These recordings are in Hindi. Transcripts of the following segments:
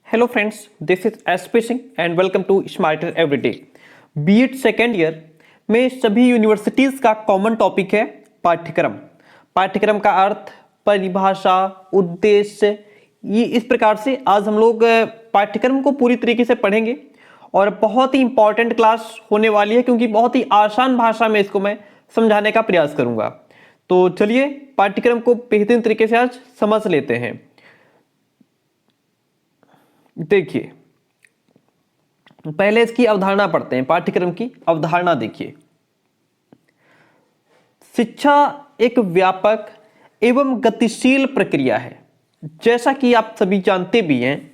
Hello friends, this is SP Singh and welcome to Smarter Everyday. B Ed second year में सभी यूनिवर्सिटीज़ का कॉमन टॉपिक है पाठ्यक्रम। पाठ्यक्रम का अर्थ, परिभाषा, उद्देश्य, ये इस प्रकार से आज हम लोग पाठ्यक्रम को पूरी तरीके से पढ़ेंगे और बहुत ही इंपॉर्टेंट क्लास होने वाली है क्योंकि बहुत ही आसान भाषा में इसको मैं समझाने का प्रयास करूंगा। तो चलिए पाठ्यक्रम को बेहतरीन तरीके से आज समझ लेते हैं। देखिए, पहले इसकी अवधारणा पढ़ते हैं। पाठ्यक्रम की अवधारणा देखिए, शिक्षा एक व्यापक एवं गतिशील प्रक्रिया है। जैसा कि आप सभी जानते भी हैं,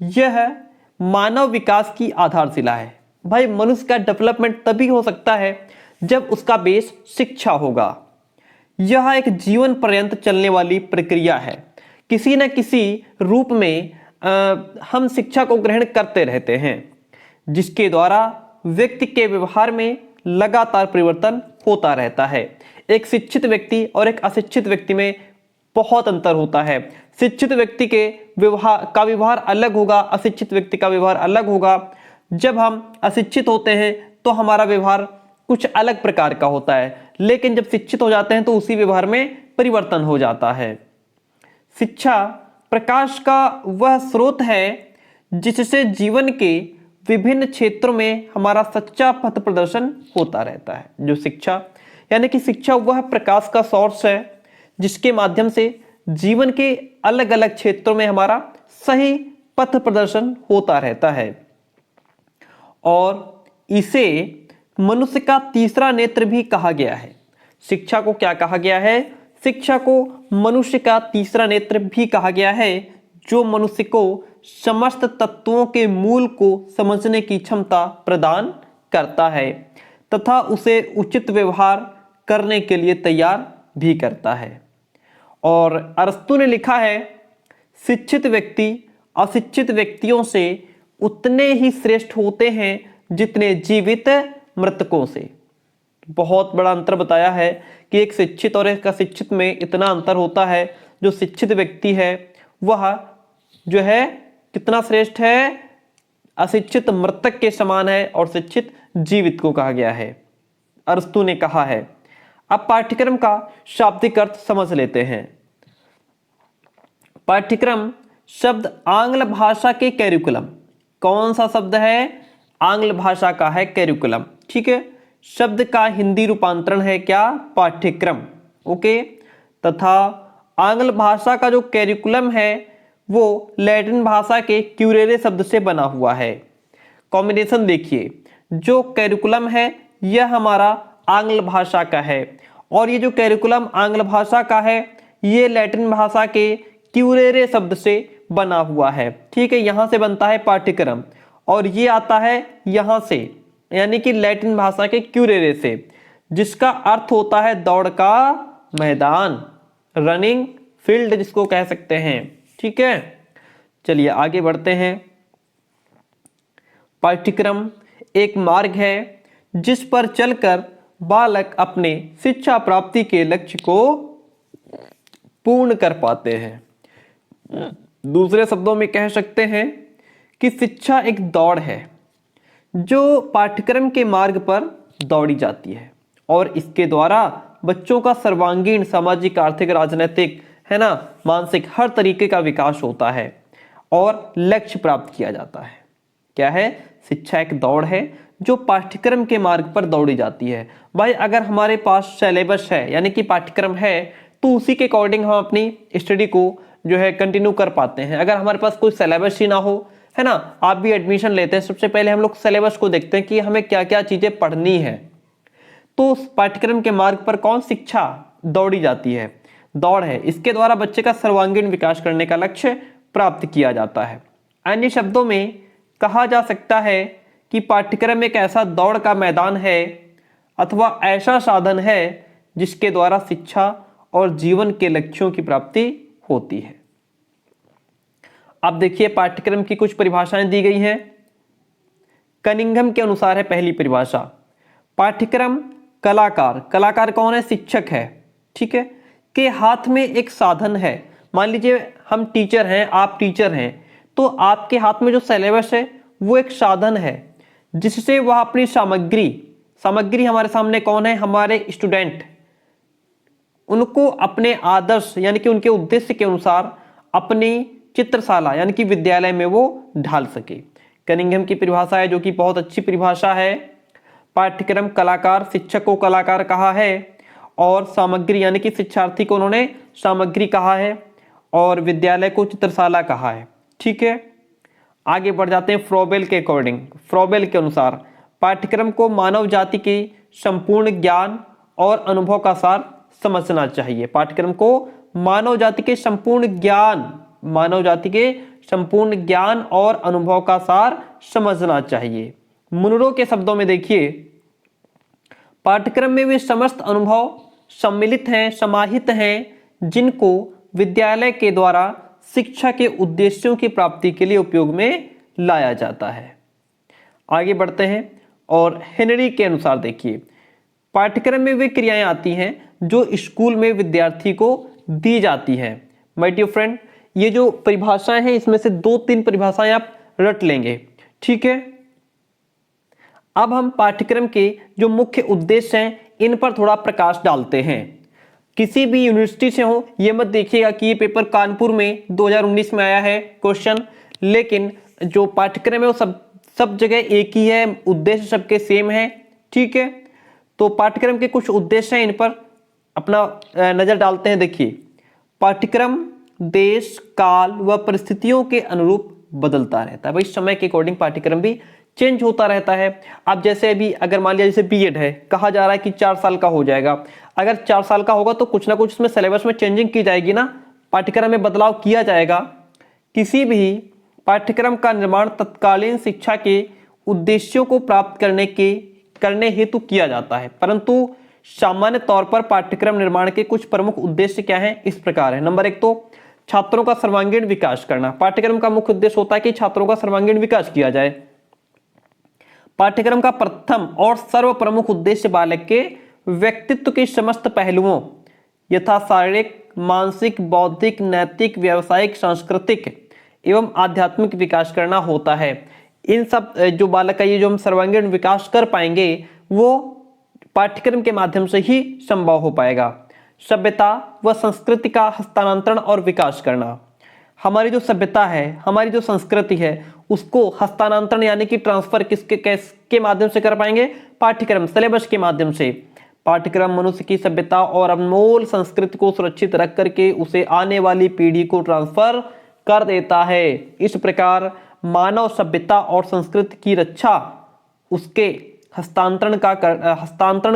यह मानव विकास की आधारशिला है। भाई, मनुष्य का डेवलपमेंट तभी हो सकता है जब उसका बेस शिक्षा होगा। यह एक जीवन पर्यंत चलने वाली प्रक्रिया है। किसी न किसी रूप में हम शिक्षा को ग्रहण करते रहते हैं, जिसके द्वारा व्यक्ति के व्यवहार में लगातार परिवर्तन होता रहता है। एक शिक्षित व्यक्ति और एक अशिक्षित व्यक्ति में बहुत अंतर होता है। शिक्षित व्यक्ति के व्यवहार अलग होगा, अशिक्षित व्यक्ति का व्यवहार अलग होगा। जब हम अशिक्षित होते हैं तो हमारा व्यवहार कुछ अलग प्रकार का होता है, लेकिन जब शिक्षित हो जाते हैं तो उसी व्यवहार में परिवर्तन हो जाता है। शिक्षा प्रकाश का वह स्रोत है जिससे जीवन के विभिन्न क्षेत्रों में हमारा सच्चा पथ प्रदर्शन होता रहता है। जो शिक्षा यानी कि शिक्षा वह प्रकाश का सोर्स है जिसके माध्यम से जीवन के अलग अलग क्षेत्रों में हमारा सही पथ प्रदर्शन होता रहता है। और इसे मनुष्य का तीसरा नेत्र भी कहा गया है। शिक्षा को क्या कहा गया है? शिक्षा को मनुष्य का तीसरा नेत्र भी कहा गया है, जो मनुष्य को समस्त तत्वों के मूल को समझने की क्षमता प्रदान करता है तथा उसे उचित व्यवहार करने के लिए तैयार भी करता है। और अरस्तु ने लिखा है, शिक्षित व्यक्ति अशिक्षित व्यक्तियों से उतने ही श्रेष्ठ होते हैं जितने जीवित मृतकों से। बहुत बड़ा अंतर बताया है कि एक शिक्षित और एक अशिक्षित में इतना अंतर होता है। जो शिक्षित व्यक्ति है वह जो है कितना श्रेष्ठ है? अशिक्षित मृतक के समान है और शिक्षित जीवित को कहा गया है, अरस्तु ने कहा है। अब पाठ्यक्रम का शाब्दिक अर्थ समझ लेते हैं। पाठ्यक्रम शब्द आंग्ल भाषा के कैरिकुलम। कौन सा शब्द है? आंग्ल भाषा का है कैरिकुलम। ठीक है, शब्द का हिंदी रूपांतरण है क्या? पाठ्यक्रम। ओके, तथा आंग्ल भाषा का जो कैरिकुलम है वो लैटिन भाषा के क्यूरेरे शब्द से बना हुआ है। कॉम्बिनेशन देखिए, जो कैरिकुलम है यह हमारा आंग्ल भाषा का है और ये जो कैरिकुलम आंग्ल भाषा का है ये लैटिन भाषा के क्यूरेरे शब्द से बना हुआ है। ठीक है, यहां से बनता है पाठ्यक्रम और ये आता है यहां से, यानी कि लैटिन भाषा के क्यूरेरे से, जिसका अर्थ होता है दौड़ का मैदान, रनिंग फील्ड जिसको कह सकते हैं। ठीक है, चलिए आगे बढ़ते हैं। पाठ्यक्रम एक मार्ग है जिस पर चलकर बालक अपने शिक्षा प्राप्ति के लक्ष्य को पूर्ण कर पाते हैं। दूसरे शब्दों में कह सकते हैं कि शिक्षा एक दौड़ है जो पाठ्यक्रम के मार्ग पर दौड़ी जाती है और इसके द्वारा बच्चों का सर्वांगीण सामाजिक, आर्थिक, राजनीतिक, है ना, मानसिक हर तरीके का विकास होता है और लक्ष्य प्राप्त किया जाता है। क्या है? शिक्षा एक दौड़ है जो पाठ्यक्रम के मार्ग पर दौड़ी जाती है। भाई, अगर हमारे पास सिलेबस है यानी कि पाठ्यक्रम है तो उसी के अकॉर्डिंग हम अपनी स्टडी को जो है कंटिन्यू कर पाते हैं। अगर हमारे पास कोई सिलेबस ही ना हो, है ना, आप भी एडमिशन लेते हैं, सबसे पहले हम लोग सिलेबस को देखते हैं कि हमें क्या क्या चीजें पढ़नी है। तो उस पाठ्यक्रम के मार्ग पर कौन शिक्षा दौड़ी जाती है, दौड़ है। इसके द्वारा बच्चे का सर्वांगीण विकास करने का लक्ष्य प्राप्त किया जाता है। अन्य शब्दों में कहा जा सकता है कि पाठ्यक्रम एक ऐसा दौड़ का मैदान है अथवा ऐसा साधन है जिसके द्वारा शिक्षा और जीवन के लक्ष्यों की प्राप्ति होती है। अब देखिए, पाठ्यक्रम की कुछ परिभाषाएं दी गई हैं। कनिंघम के अनुसार है पहली परिभाषा, पाठ्यक्रम कलाकार, कलाकार कौन है? शिक्षक है, ठीक है, के हाथ में एक साधन है। मान लीजिए हम टीचर हैं, आप टीचर हैं, तो आपके हाथ में जो सिलेबस है वो एक साधन है जिससे वह अपनी सामग्री हमारे सामने कौन है, हमारे स्टूडेंट, उनको अपने आदर्श यानी कि उनके उद्देश्य के अनुसार अपनी चित्रशाला यानी कि विद्यालय में वो ढाल सके। कनिंघम की परिभाषा है जो कि बहुत अच्छी परिभाषा है। पाठ्यक्रम कलाकार, शिक्षक को कलाकार कहा है और सामग्री यानी कि शिक्षार्थी को उन्होंने सामग्री कहा है और विद्यालय को चित्रशाला कहा है। ठीक है, आगे बढ़ जाते हैं। फ्रोबेल के अकॉर्डिंग, फ्रोबेल के अनुसार पाठ्यक्रम को मानव जाति के संपूर्ण ज्ञान और अनुभव का सार समझना चाहिए। पाठ्यक्रम को मानव जाति के संपूर्ण ज्ञान और अनुभव का सार समझना चाहिए। मुनरो के शब्दों में देखिए, पाठ्यक्रम में वे समस्त अनुभव सम्मिलित हैं, समाहित हैं जिनको विद्यालय के द्वारा शिक्षा के उद्देश्यों की प्राप्ति के लिए उपयोग में लाया जाता है। आगे बढ़ते हैं और हेनरी के अनुसार देखिए, पाठ्यक्रम में वे क्रियाएं आती हैं जो स्कूल में विद्यार्थी को दी जाती हैं। माय डियर फ्रेंड, ये जो परिभाषाएं हैं इसमें से 2-3 परिभाषाएं आप रट लेंगे। ठीक है, अब हम पाठ्यक्रम के जो मुख्य उद्देश्य हैं इन पर थोड़ा प्रकाश डालते हैं। किसी भी यूनिवर्सिटी से हो, ये मत देखिएगा कि ये पेपर कानपुर में 2019 में आया है क्वेश्चन, लेकिन जो पाठ्यक्रम है वो सब जगह एक ही है, उद्देश्य सबके सेम है। ठीक है, तो पाठ्यक्रम के कुछ उद्देश्य हैं, इन पर अपना नजर डालते हैं। देखिए, पाठ्यक्रम देश, काल व परिस्थितियों के अनुरूप बदलता रहता है। भाई समय के अकॉर्डिंग पाठ्यक्रम भी चेंज होता रहता है। अब जैसे अभी अगर मान लिया जैसे बीएड है, कहा जा रहा है कि 4 साल का हो जाएगा। अगर 4 साल का होगा तो कुछ ना कुछ उसमें सिलेबस में चेंजिंग की जाएगी ना, पाठ्यक्रम में बदलाव किया जाएगा। किसी भी पाठ्यक्रम का निर्माण तत्कालीन शिक्षा के उद्देश्यों को प्राप्त करने हेतु किया जाता है, परंतु सामान्य तौर पर पाठ्यक्रम निर्माण के कुछ प्रमुख उद्देश्य क्या हैं, इस प्रकार है। नंबर 1 तो छात्रों का सर्वांगीण विकास करना। पाठ्यक्रम का मुख्य उद्देश्य होता है कि छात्रों का सर्वांगीण विकास किया जाए। पाठ्यक्रम का प्रथम और सर्व प्रमुख उद्देश्य बालक के व्यक्तित्व के समस्त पहलुओं यथा शारीरिक, मानसिक, बौद्धिक, नैतिक, व्यावसायिक, सांस्कृतिक एवं आध्यात्मिक विकास करना होता है। इन सब जो बालक का ये जो हम सर्वांगीण विकास कर पाएंगे वो पाठ्यक्रम के माध्यम से ही संभव हो पाएगा। सभ्यता व संस्कृति का हस्तांतरण और विकास करना। हमारी जो सभ्यता है, हमारी जो संस्कृति है, उसको हस्तांतरण यानी कि ट्रांसफर किसके माध्यम से कर पाएंगे, पाठ्यक्रम सिलेबस के माध्यम से। पाठ्यक्रम मनुष्य की सभ्यता और अनमोल संस्कृति को सुरक्षित रख करके उसे आने वाली पीढ़ी को ट्रांसफर कर देता है। इस प्रकार मानव सभ्यता और संस्कृति की रक्षा, उसके हस्तांतरण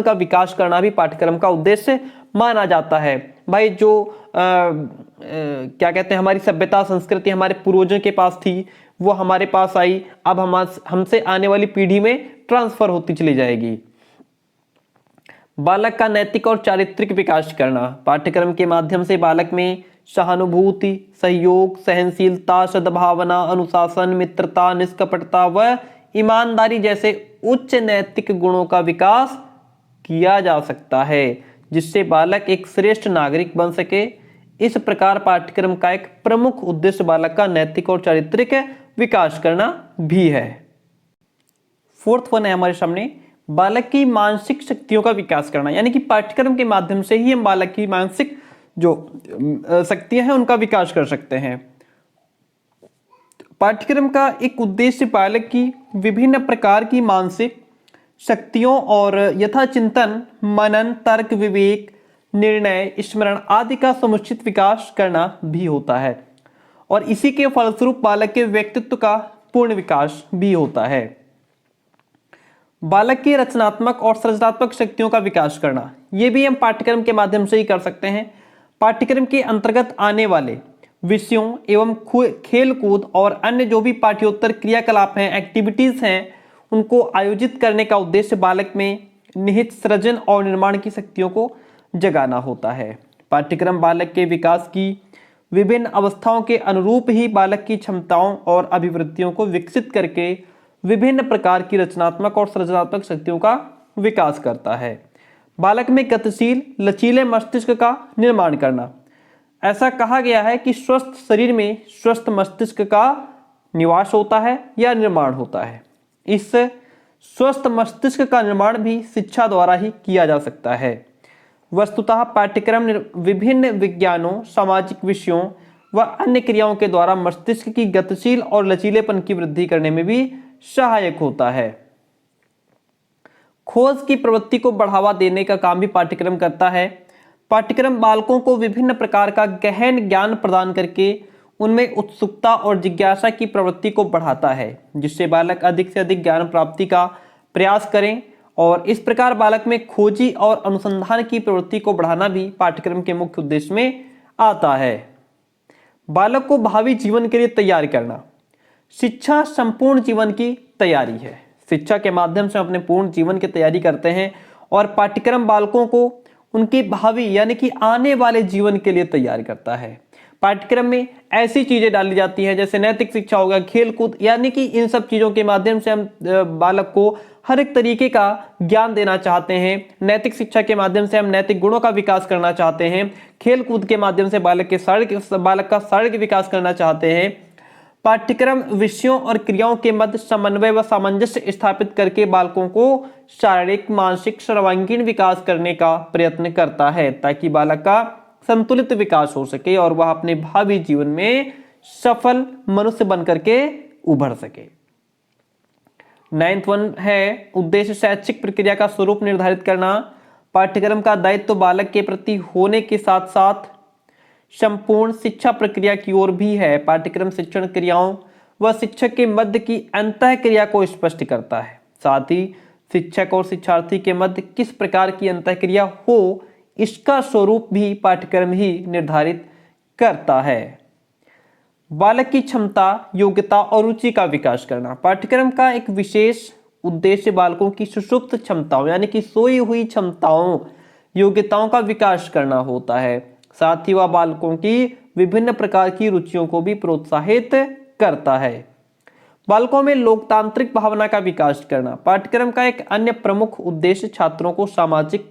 का विकास करना भी पाठ्यक्रम का उद्देश्य माना जाता है। भाई जो क्या कहते हैं, हमारी सभ्यता संस्कृति हमारे पूर्वजों के पास थी, वो हमारे पास आई, अब हमसे आने वाली पीढ़ी में ट्रांसफर होती चली जाएगी। बालक का नैतिक और चारित्रिक विकास करना। पाठ्यक्रम के माध्यम से बालक में सहानुभूति, सहयोग, सहनशीलता, सद्भावना, अनुशासन, मित्रता, निष्कपटता व ईमानदारी जैसे उच्च नैतिक गुणों का विकास किया जा सकता है, जिससे बालक एक श्रेष्ठ नागरिक बन सके। इस प्रकार पाठ्यक्रम का एक प्रमुख उद्देश्य बालक का नैतिक और चारित्रिक विकास करना भी है। 4th वन है हमारे सामने, बालक की मानसिक शक्तियों का विकास करना, यानी कि पाठ्यक्रम के माध्यम से ही हम बालक की मानसिक जो शक्तियां हैं उनका विकास कर सकते हैं। पाठ्यक्रम का एक उद्देश्य बालक की विभिन्न प्रकार की मानसिक शक्तियों और यथा चिंतन, मनन, तर्क, विवेक, निर्णय, स्मरण आदि का समुचित विकास करना भी होता है और इसी के फलस्वरूप बालक के व्यक्तित्व का पूर्ण विकास भी होता है। बालक की रचनात्मक और सृजनात्मक शक्तियों का विकास करना, यह भी हम पाठ्यक्रम के माध्यम से ही कर सकते हैं। पाठ्यक्रम के अंतर्गत आने वाले विषयों एवं खेल कूद और अन्य जो भी पाठ्योत्तर क्रियाकलाप हैं, एक्टिविटीज हैं, उनको आयोजित करने का उद्देश्य बालक में निहित सृजन और निर्माण की शक्तियों को जगाना होता है। पाठ्यक्रम बालक के विकास की विभिन्न अवस्थाओं के अनुरूप ही बालक की क्षमताओं और अभिवृत्तियों को विकसित करके विभिन्न प्रकार की रचनात्मक और सृजनात्मक शक्तियों का विकास करता है। बालक में गतिशील लचीले मस्तिष्क का निर्माण करना। ऐसा कहा गया है कि स्वस्थ शरीर में स्वस्थ मस्तिष्क का निवास होता है या निर्माण होता है। इस स्वस्थ मस्तिष्क का निर्माण भी शिक्षा द्वारा ही किया जा सकता है। वस्तुतः पाठ्यक्रम विभिन्न विज्ञानों, सामाजिक विषयों व अन्य क्रियाओं के द्वारा मस्तिष्क की गतिशील और लचीलेपन की वृद्धि करने में भी सहायक होता है। खोज की प्रवृत्ति को बढ़ावा देने का काम भी पाठ्यक्रम करता है। पाठ्यक्रम बालकों को विभिन्न प्रकार का गहन ज्ञान प्रदान करके उनमें उत्सुकता और जिज्ञासा की प्रवृत्ति को बढ़ाता है, जिससे बालक अधिक से अधिक ज्ञान प्राप्ति का प्रयास करें। और इस प्रकार बालक में खोजी और अनुसंधान की प्रवृत्ति को बढ़ाना भी पाठ्यक्रम के मुख्य उद्देश्य में आता है। बालक को भावी जीवन के लिए तैयार करना। शिक्षा संपूर्ण जीवन की तैयारी है। शिक्षा के माध्यम से अपने पूर्ण जीवन की तैयारी करते हैं और पाठ्यक्रम बालकों को उनकी भावी यानी कि आने वाले जीवन के लिए तैयार करता है। पाठ्यक्रम में ऐसी चीजें डाली जाती हैं जैसे नैतिक शिक्षा होगा, खेल कूद, यानी कि इन सब चीजों के माध्यम से हम बालक को हर एक तरीके का ज्ञान देना चाहते हैं। नैतिक शिक्षा के माध्यम से हम नैतिक गुणों का विकास करना चाहते हैं। खेल कूद के माध्यम से बालक का शारीरिक विकास करना चाहते हैं। पाठ्यक्रम विषयों और क्रियाओं के मध्य समन्वय व सामंजस्य स्थापित करके बालकों को शारीरिक, मानसिक, सर्वांगीण विकास करने का प्रयत्न करता है, ताकि बालक का संतुलित विकास हो सके और वह अपने भावी जीवन में सफल मनुष्य बनकर के उभर सके। 9th वन है उद्देश्य शैक्षिक प्रक्रिया का स्वरूप निर्धारित करना। पाठ्यक्रम का दायित्व तो बालक के प्रति होने के साथ साथ संपूर्ण शिक्षा प्रक्रिया की ओर भी है। पाठ्यक्रम शिक्षण क्रियाओं व शिक्षक के मध्य की अंतः क्रिया को स्पष्ट करता है। साथ ही शिक्षक और शिक्षार्थी के मध्य किस प्रकार की अंतः क्रिया हो, इसका स्वरूप भी पाठ्यक्रम ही निर्धारित करता है। बालक की क्षमता, योग्यता और रुचि का विकास करना। पाठ्यक्रम का एक विशेष उद्देश्य बालकों की सुषुप्त क्षमताओं यानी कि सोई हुई क्षमताओं, योग्यताओं का विकास करना होता है। साथ ही वह बालकों की विभिन्न प्रकार की रुचियों को भी प्रोत्साहित करता है। बालकों में लोकतांत्रिक भावना का विकास करना। पाठ्यक्रम का एक अन्य प्रमुख उद्देश्य छात्रों को सामाजिक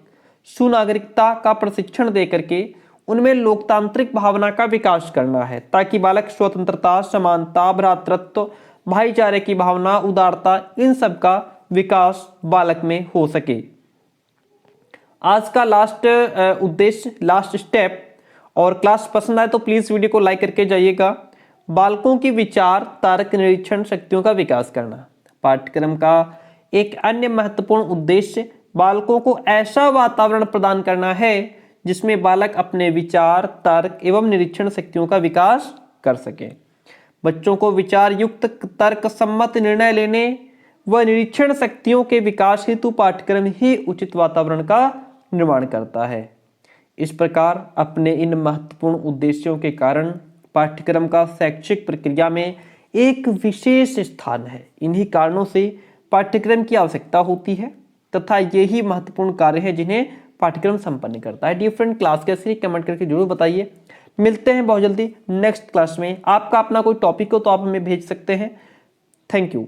सुनागरिकता का प्रशिक्षण देकर के उनमें लोकतांत्रिक भावना का विकास करना है, ताकि बालक स्वतंत्रता, समानता, भ्रातृत्व, भाईचारे की भावना, उदारता, इन सब का विकास बालक में हो सके। आज का लास्ट उद्देश्य, लास्ट स्टेप, और क्लास पसंद आए तो प्लीज वीडियो को लाइक करके जाइएगा। बालकों की विचार, तर्क, निरीक्षण शक्तियों का विकास करना। पाठ्यक्रम का एक अन्य महत्वपूर्ण उद्देश्य बालकों को ऐसा वातावरण प्रदान करना है जिसमें बालक अपने विचार, तर्क एवं निरीक्षण शक्तियों का विकास कर सके। बच्चों को विचार युक्त, तर्क सम्मत निर्णय लेने व निरीक्षण शक्तियों के विकास हेतु पाठ्यक्रम ही उचित वातावरण का निर्माण करता है। इस प्रकार अपने इन महत्वपूर्ण उद्देश्यों के कारण पाठ्यक्रम का शैक्षिक प्रक्रिया में एक विशेष स्थान है। इन्हीं कारणों से पाठ्यक्रम की आवश्यकता होती है तथा यही महत्वपूर्ण कार्य है जिन्हें पाठ्यक्रम संपन्न करता है। डिफरेंट क्लास कैसे कमेंट करके जरूर बताइए। मिलते हैं बहुत जल्दी नेक्स्ट क्लास में। आपका अपना कोई टॉपिक हो तो आप हमें भेज सकते हैं। Thank you.